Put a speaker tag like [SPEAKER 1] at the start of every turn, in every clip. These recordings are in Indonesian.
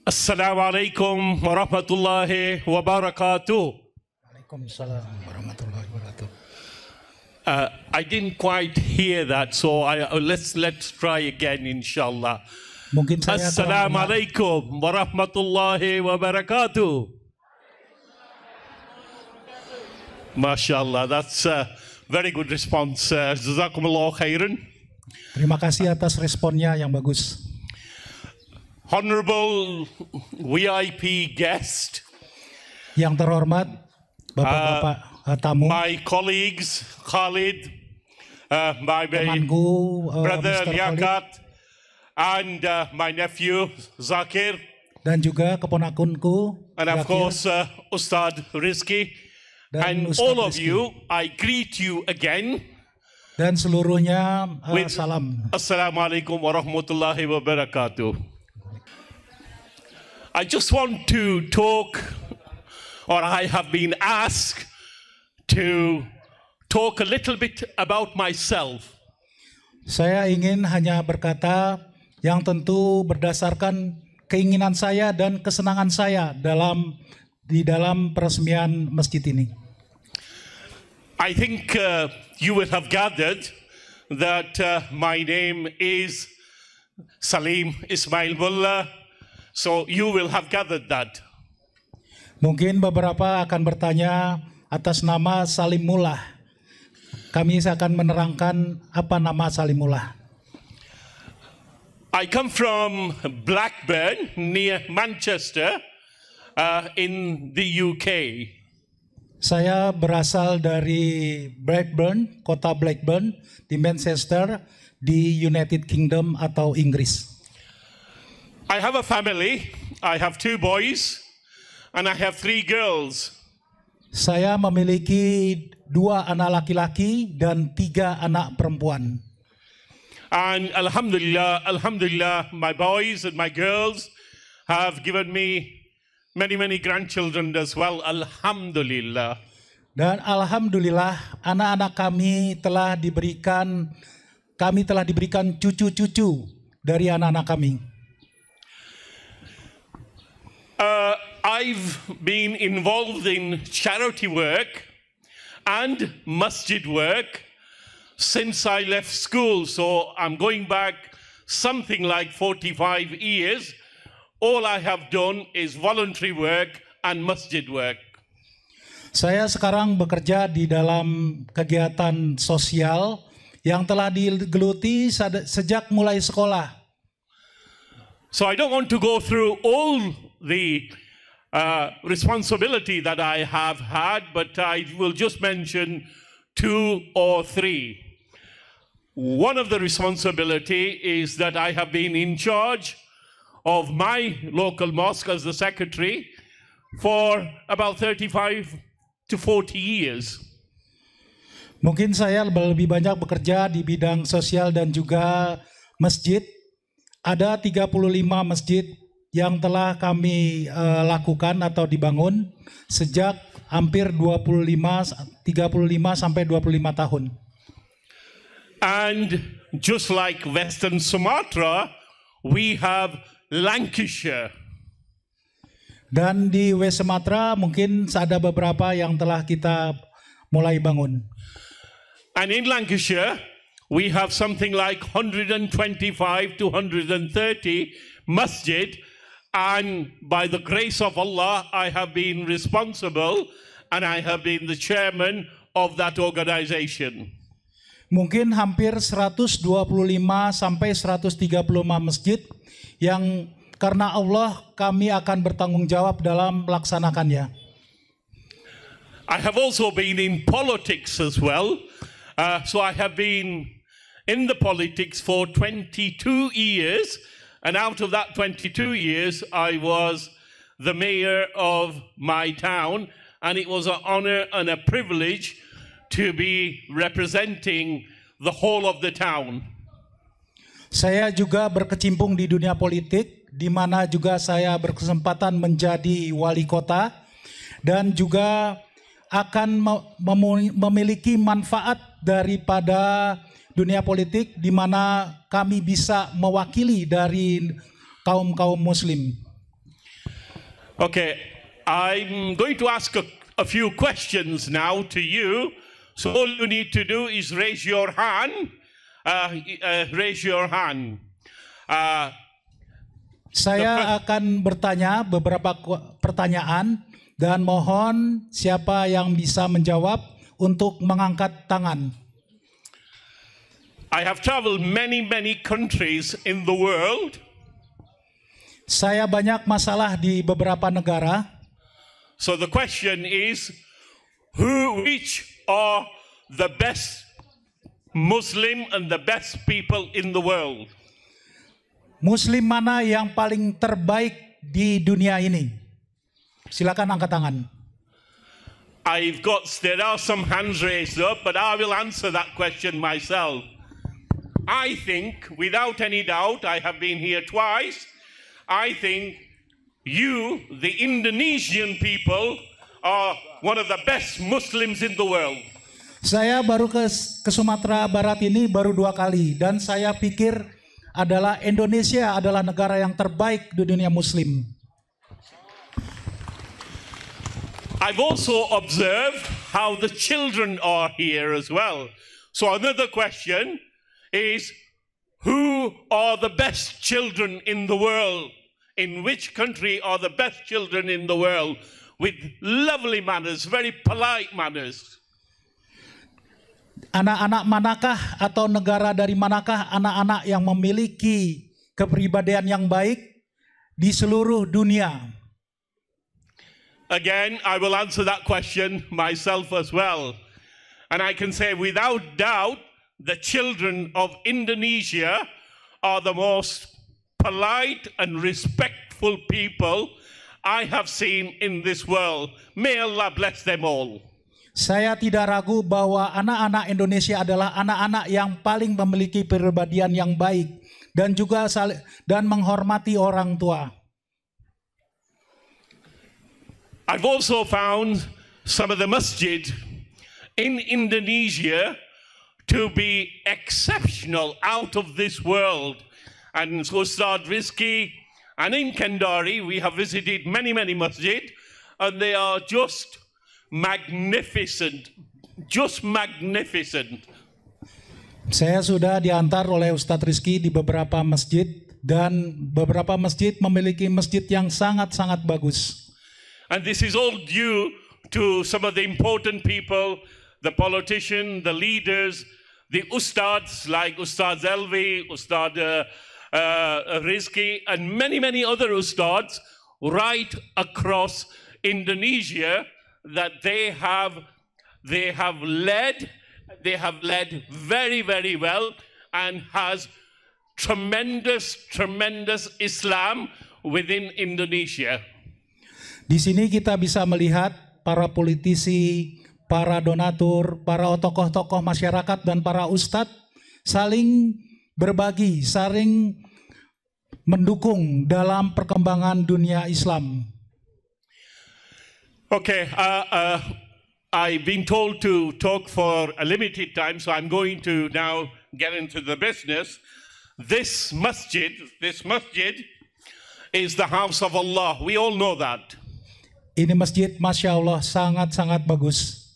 [SPEAKER 1] Assalamualaikum warahmatullahi wabarakatuh.
[SPEAKER 2] Waalaikumsalam warahmatullahi wabarakatuh.
[SPEAKER 1] I didn't quite hear that, so let's try again, inshallah.
[SPEAKER 2] Mungkin saya
[SPEAKER 1] Assalamualaikum warahmatullahi wabarakatuh. MashaAllah, that's a very good response. Jazakumullah khairan.
[SPEAKER 2] Terima kasih atas responnya yang bagus.
[SPEAKER 1] Honorable VIP guest,
[SPEAKER 2] yang terhormat Bapak-bapak tamu,
[SPEAKER 1] my colleagues, Khalid, my
[SPEAKER 2] temanku,
[SPEAKER 1] brother
[SPEAKER 2] Mr.
[SPEAKER 1] Liaquat,
[SPEAKER 2] Khalid,
[SPEAKER 1] and my nephew Zakir,
[SPEAKER 2] dan juga keponakanku,
[SPEAKER 1] and of
[SPEAKER 2] Zakir,
[SPEAKER 1] course Ustad Rizki,
[SPEAKER 2] dan
[SPEAKER 1] and
[SPEAKER 2] Ustadz
[SPEAKER 1] all of
[SPEAKER 2] Rizki.
[SPEAKER 1] you, I greet you again.
[SPEAKER 2] Dan seluruhnya
[SPEAKER 1] With
[SPEAKER 2] salam.
[SPEAKER 1] Assalamualaikum warahmatullahi wabarakatuh. I just want to talk, or I have been asked to talk a little bit about myself.
[SPEAKER 2] Saya ingin hanya berkata yang tentu berdasarkan keinginan saya dan kesenangan saya di dalam peresmian masjid ini.
[SPEAKER 1] I think you will have gathered that my name is Salim Ismail Mullah, so you will have gathered that.
[SPEAKER 2] Mungkin beberapa akan bertanya atas nama Salim Mullah. Kami akan menerangkan apa nama Salim Mullah.
[SPEAKER 1] I come from Blackburn, near Manchester, in the UK.
[SPEAKER 2] Saya berasal dari Blackburn, kota Blackburn, di Manchester, di United Kingdom atau Inggris.
[SPEAKER 1] I have a family. I have 2 boys, and I have 3 girls.
[SPEAKER 2] Saya memiliki 2 anak laki-laki dan 3 anak perempuan.
[SPEAKER 1] And Alhamdulillah, my boys and my girls have given me many grandchildren as well. Alhamdulillah.
[SPEAKER 2] Dan alhamdulillah anak-anak kami telah diberikan cucu-cucu dari anak-anak kami.
[SPEAKER 1] I've been involved in charity work and masjid work since I left school. So I'm going back something like 45 years. All I have done is voluntary work and masjid work.
[SPEAKER 2] Saya sekarang bekerja di dalam kegiatan sosial yang telah digeluti sejak mulai sekolah.
[SPEAKER 1] So I don't want to go through all the responsibility that I have had, but I will just mention 2 or 3. One of the responsibility is that I have been in charge of my local mosque as the secretary for about 35 to 40 years.
[SPEAKER 2] Mungkin saya lebih banyak bekerja di bidang sosial dan juga masjid. Ada 35 masjid yang telah kami lakukan atau dibangun sejak hampir 35 sampai 25 tahun.
[SPEAKER 1] And just like Western Sumatra, we have Lancashire.
[SPEAKER 2] Dan di West Sumatra mungkin ada beberapa yang telah kita mulai bangun.
[SPEAKER 1] And in Lancashire, we have something like 125 to 130 masjid. And by the grace of Allah, I have been responsible and I have been the chairman of that organization.
[SPEAKER 2] Mungkin hampir 125 sampai 135 masjid yang karena Allah kami akan bertanggung jawab dalam melaksanakannya.
[SPEAKER 1] I have also been in politics as well. So I have been in the politics for 22 years. And out of that 22 years, I was the mayor of my town. And it was an honor and a privilege to be representing the whole of the town.
[SPEAKER 2] Saya juga berkecimpung di dunia politik, di mana juga saya berkesempatan menjadi wali kota dan juga akan memiliki manfaat daripada dunia politik, di mana kami bisa mewakili dari kaum muslim.
[SPEAKER 1] Okay, I'm going to ask a few questions now to you. So all you need to do is raise your hand. Raise your hand.
[SPEAKER 2] Saya akan bertanya beberapa pertanyaan dan mohon siapa yang bisa menjawab untuk mengangkat tangan.
[SPEAKER 1] I have traveled many countries in the world.
[SPEAKER 2] Saya banyak masalah di beberapa negara.
[SPEAKER 1] So the question is, which are the best Muslim and the best people in the world?
[SPEAKER 2] Muslim mana yang paling terbaik di dunia ini? Silakan angkat tangan.
[SPEAKER 1] There are some hands raised up, but I will answer that question myself. I think, without any doubt, I have been here twice, I think you, the Indonesian people, are one of the best Muslims in the world.
[SPEAKER 2] Saya baru ke Sumatera Barat ini baru 2 kali dan saya pikir adalah Indonesia adalah negara yang terbaik di dunia Muslim.
[SPEAKER 1] I've also observed how the children are here as well. So another question is, who are the best children in the world? In which country are the best children in the world? With lovely manners, very polite manners.
[SPEAKER 2] Anak-anak manakah atau negara dari manakah anak-anak yang memiliki kepribadian yang baik di seluruh dunia?
[SPEAKER 1] Again, I will answer that question myself as well. And I can say without doubt, the children of Indonesia are the most polite and respectful people I have seen in this world. May Allah bless them all.
[SPEAKER 2] Saya tidak ragu bahwa anak-anak Indonesia adalah anak-anak yang paling memiliki kepribadian yang baik dan juga dan menghormati orang tua.
[SPEAKER 1] I've also found some of the masjid in Indonesia to be exceptional, out of this world. And so Ustad Rizki and in Kendari, we have visited many masjid, and they are just magnificent,
[SPEAKER 2] Saya sudah diantar oleh Ustadz Rizki di beberapa masjid dan beberapa masjid memiliki masjid yang sangat-sangat bagus.
[SPEAKER 1] And this is all due to some of the important people, the politicians, the leaders, the ustads like Ustad Zelvi, Ustad Rizki, and many other ustads right across Indonesia that they have led very well and has tremendous Islam within Indonesia.
[SPEAKER 2] Di sini kita bisa melihat para politisi, para donatur, para tokoh-tokoh masyarakat dan para ustadz saling berbagi, saling mendukung dalam perkembangan dunia Islam.
[SPEAKER 1] Okay, I've been told to talk for a limited time, so I'm going to now get into the business. This masjid is the house of Allah. We all know that.
[SPEAKER 2] Ini masjid, Masya Allah, sangat-sangat bagus.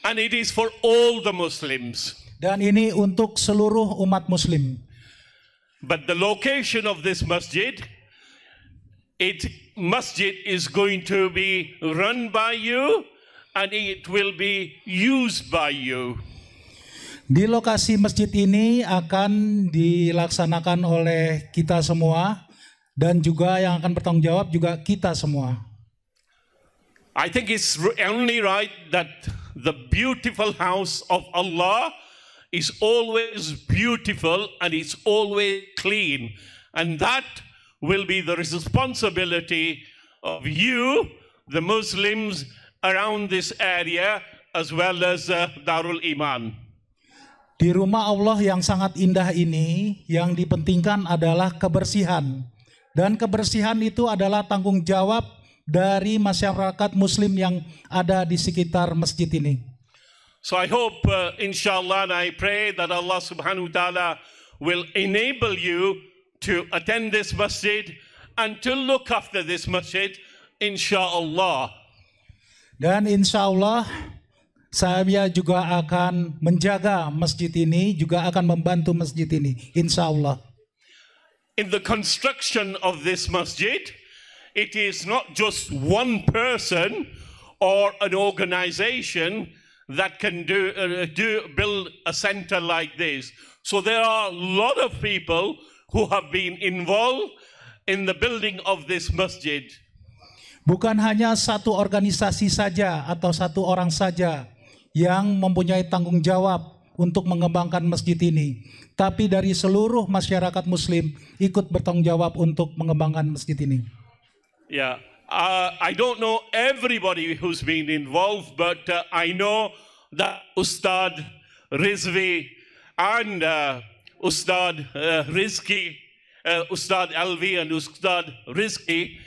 [SPEAKER 1] And it is for all the Muslims.
[SPEAKER 2] Dan ini untuk seluruh umat Muslim.
[SPEAKER 1] But the location of this masjid is going to be run by you and it will be used by you.
[SPEAKER 2] Di lokasi masjid ini akan dilaksanakan oleh kita semua dan juga yang akan bertanggung jawab juga kita semua.
[SPEAKER 1] I think it's only right that the beautiful house of Allah is always beautiful and it's always clean. And that will be the responsibility of you, the Muslims around this area, as well as Darul Iman.
[SPEAKER 2] Di rumah Allah yang sangat indah ini, yang dipentingkan adalah kebersihan. Dan kebersihan itu adalah tanggung jawab dari masyarakat Muslim yang ada di sekitar masjid ini.
[SPEAKER 1] So I hope, inshallah, and I pray that Allah subhanahu wa ta'ala will enable you to attend this masjid and to look after this masjid insyaallah.
[SPEAKER 2] Dan insya Allah saya juga akan menjaga masjid ini, juga akan membantu masjid ini, insya Allah.
[SPEAKER 1] In the construction of this masjid, it is not just one person or an organization that can build a center like this. So there are a lot of people who have been involved in the building of this masjid.
[SPEAKER 2] Bukan hanya satu organisasi saja atau satu orang saja yang mempunyai tanggung jawab untuk mengembangkan masjid ini, tapi dari seluruh masyarakat Muslim ikut bertanggung jawab untuk mengembangkan masjid ini.
[SPEAKER 1] Yeah, I don't know everybody who's been involved, but I know that Ustad Rizvi and Ustad Rizki, Ustad Alvi and Ustad Rizki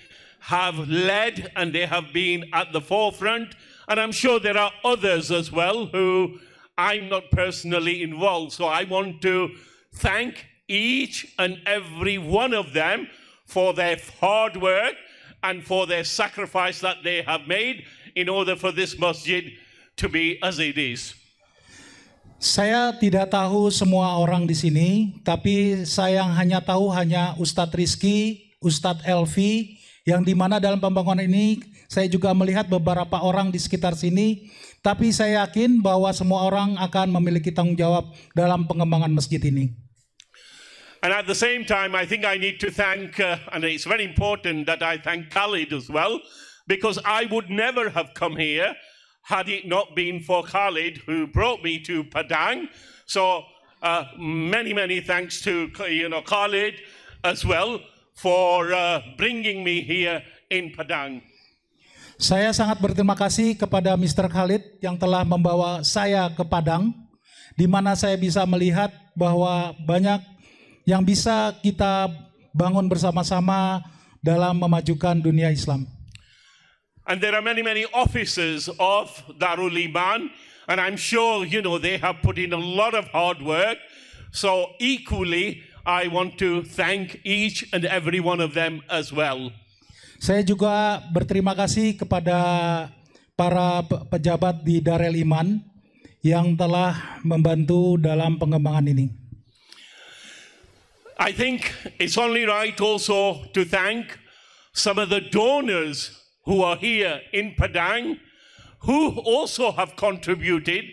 [SPEAKER 1] have led and they have been at the forefront, and I'm sure there are others as well who I'm not personally involved. So I want to thank each and every one of them for their hard work and for their sacrifice that they have made in order for this masjid to be as it is.
[SPEAKER 2] Saya tidak tahu semua orang di sini, tapi saya hanya tahu Ustadz Rizki, Ustadz Elvi, yang dimana dalam pembangunan ini saya juga melihat beberapa orang di sekitar sini, tapi saya yakin bahwa semua orang akan memiliki tanggung jawab dalam pengembangan masjid ini.
[SPEAKER 1] And at the same time, I think I need to thank, and it's very important that I thank Khalid as well, because I would never have come here had it not been for Khalid who brought me to Padang. So many thanks to Khalid as well for bringing me here in Padang.
[SPEAKER 2] Saya sangat berterima kasih kepada Mr. Khalid yang telah membawa saya ke Padang, di mana saya bisa melihat bahwa banyak yang bisa kita bangun bersama-sama dalam memajukan dunia Islam.
[SPEAKER 1] And there are many officers of Darul Iman, and I'm sure they have put in a lot of hard work. So equally, I want to thank each and every one of them as well.
[SPEAKER 2] Saya juga berterima kasih kepada para pejabat di Darul Iman yang telah membantu dalam pengembangan ini.
[SPEAKER 1] I think it's only right also to thank some of the donors who are here in Padang, who also have contributed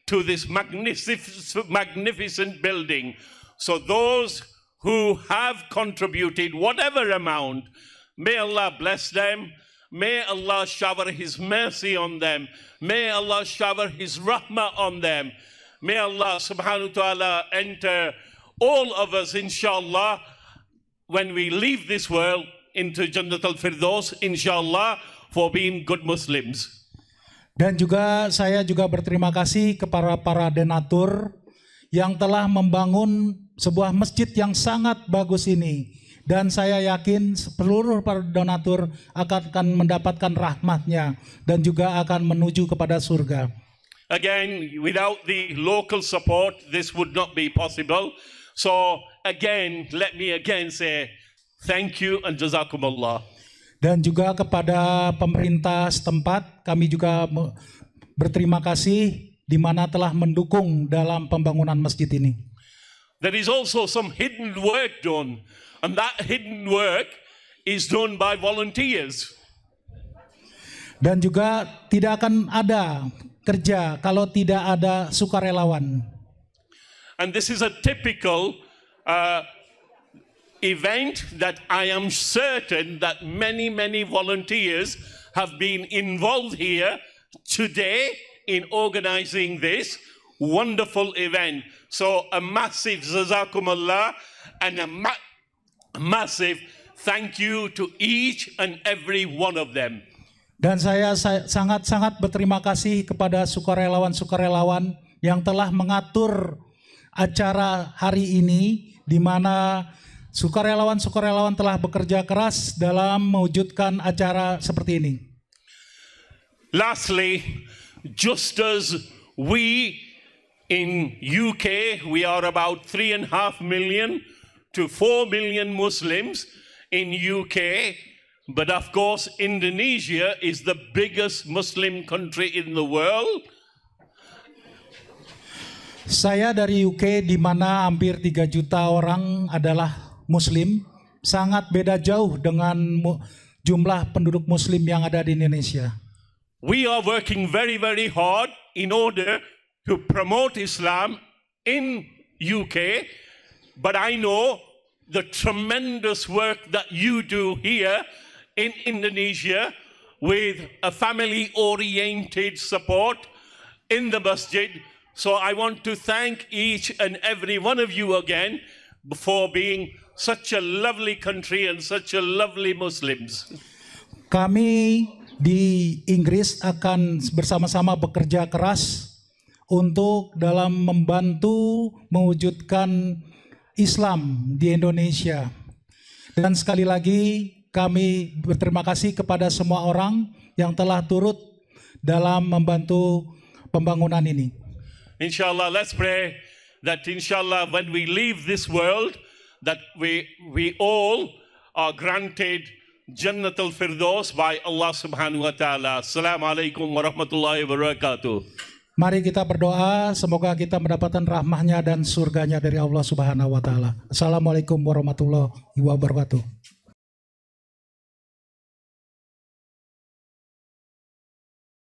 [SPEAKER 1] to this magnificent building. So those who have contributed whatever amount, may Allah bless them, may Allah shower His mercy on them, may Allah shower His rahmah on them, may Allah subhanahu wa ta'ala enter all of us inshallah when we leave this world into Jannat al-Firdaus inshallah for being good Muslims.
[SPEAKER 2] Dan juga saya juga berterima kasih kepada para donatur yang telah membangun sebuah masjid yang sangat bagus ini, dan saya yakin seluruh para donatur akan mendapatkan rahmatnya dan juga akan menuju kepada surga.
[SPEAKER 1] Again, without the local support, this would not be possible. So again, let me again say thank you and jazakumullah.
[SPEAKER 2] Dan juga kepada pemerintah setempat, kami juga berterima kasih di mana telah mendukung dalam pembangunan masjid ini.
[SPEAKER 1] There is also some hidden work done, and that hidden work is done by volunteers.
[SPEAKER 2] Dan juga tidak akan ada kerja kalau tidak ada sukarelawan.
[SPEAKER 1] And this is a typical event that I am certain that many volunteers have been involved here today in organizing this wonderful event. So a massive jazakumullah and a massive thank you to each and every one of them.
[SPEAKER 2] Dan saya sangat berterima kasih kepada sukarelawan-sukarelawan yang telah mengatur acara hari ini, di mana sukarelawan-sukarelawan telah bekerja keras dalam mewujudkan acara seperti ini.
[SPEAKER 1] Lastly, just as we in UK, we are about 3.5 million to 4 million Muslims in UK. But of course, Indonesia is the biggest Muslim country in the world.
[SPEAKER 2] Saya dari UK di mana hampir 3 juta orang adalah Muslim, sangat beda jauh dengan jumlah penduduk Muslim yang ada di Indonesia.
[SPEAKER 1] We are working very, very hard in order to promote Islam in UK, but I know the tremendous work that you do here in Indonesia with a family-oriented support in the masjid. So I want to thank each and every one of you again for being such a lovely country and such a lovely Muslims.
[SPEAKER 2] Kami di Inggris akan bersama-sama bekerja keras untuk dalam membantu mewujudkan Islam di Indonesia. Dan sekali lagi kami berterima kasih kepada semua orang yang telah turut dalam membantu pembangunan ini.
[SPEAKER 1] Inshallah, let's pray that inshallah when we leave this world, that we all are granted Jannatul Firdaus by Allah subhanahu wa ta'ala. Assalamualaikum warahmatullahi wabarakatuh.
[SPEAKER 2] Mari kita berdoa, semoga kita mendapatkan rahmahnya dan surganya dari Allah subhanahu wa ta'ala. Assalamualaikum warahmatullahi wabarakatuh.